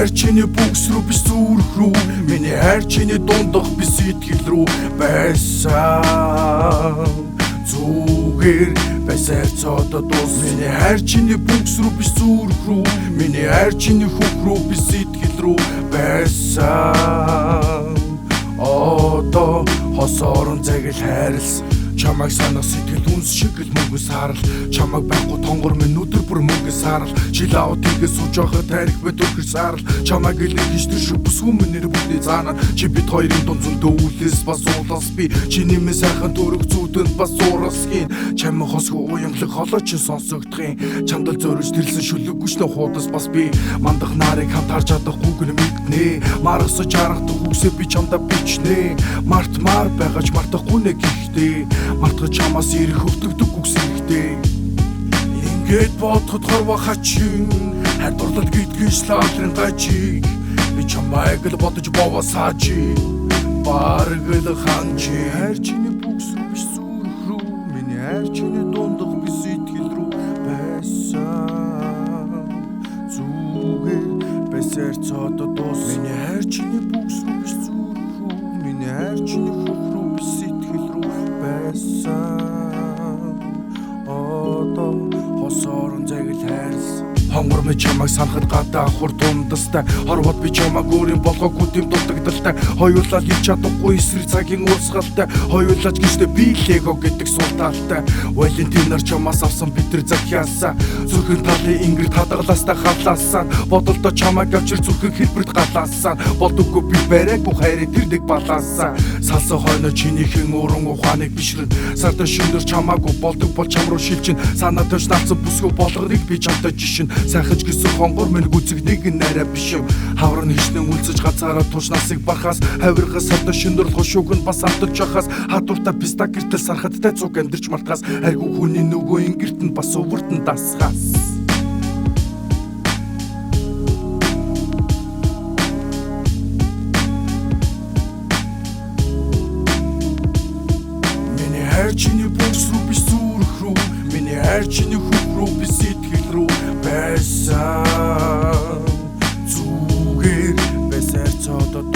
хайр чиний бүгс рүү би зүрх рүү, миний хайр чиний дундах би сэтгэл рүү байсан. Зүгээр байсаар цодод дуус. Миний хайр чиний бүгс рүү би зүрх рүү, миний хайр чиний хөх рүү би сэтгэл рүү байсан. Одоо хосоорон загил хайрлсан чамайг санах сэтгэл үнс шиг л мөнгөс харал, чамайг байхгүй тонгор минь өдөр бүр мөнгөс харал, чилао тийгээс сууж байхад тарих мэд өрхөр сарал, чамайг илэг хичнээн шиг бүсгүй минь нэр бүдний заанаа, чи бид хоёрын дунд зөндөө үлээс бас уулаас би, чиний минь сайхан төрөг зүудэнд бас уурасхийн, чамайг хосгүй уянглаг холооч сонсогдохын, чамдал зөрөж тэрсэн шүлэг гүшнэ хуудас бас би, мандах нарыг хамт харж чадахгүй л мэднэ, маргасаж харагдах үгсээ би чамдаа бичнэ, мартмаар байгаач мартахгүй нэ гэхдээ, мартгаж чамаас ирэх өвдөгдөг үгс хэрэгтэй. Ингээд бодоход хорвоо хачин, хайр дурлал гэдгийс лаатрын гажиг, би чамайг л бодож бовоо саажи, бараг л ханчи. Хайр чиний бүгс рүү биш зүрх рүү, миний хайр чиний дундах би сэтгэл рүү байсан. Зүгээр байсаар цодод дуус. Миний хайр чиний бүгс рүү биш зүрх рүү, миний хайр чиний хөх рүү би сэтгэл рүү байсан. Одоо хосоорон загил хайрлсан. Хонгор ми чамайг санахад гадаа хур дундастай, хорвоод би чамайг өөрийн болгоогүй тийм дутагдaltaй, хоёулаа л чадахгүй эсрэг цагийн уусгалтай, хоёулаач гэжтэй би лего гэдэг суулталтай, Валентинаар чамаас авсан битэр захиасаа, зүрхэн талын ингэрт хадгалаастай халаасаа, бодолдоо чамайг авчир зүрхэн хэлбэрт галаасаа, болдоггүй би барайгүй хайрын тэр нэг балаасаа, салсан хойно чинийхэн уран ухааныг бишрэн, сарда шөнөөр чамаагүй болдог бол чам руу шилжин, санаа тавьж наацсан бүсгүй болгоныг би чамтай жишин, сайхаж гисэн хонгор минь гүцэг нэг нарай биш юм, хавар нь хичнээн үлцэж гацаараа туш насыг бархаас, хавиргаас сарда шөнөөр хошууг нь бас автаж жахаас, хатуурта писта гэртэл сархаттай цуг амьдэрч мартахаас, хайргүй хүний нөгөө ингэрт нь бас өвөрт нь дасгаас. Миний хайр чиний бүгс рүү биш зүрх рүү, миний хайр чиний хөх рүү би сэтгэл рүү байсан. Зүгээр байсаар цодод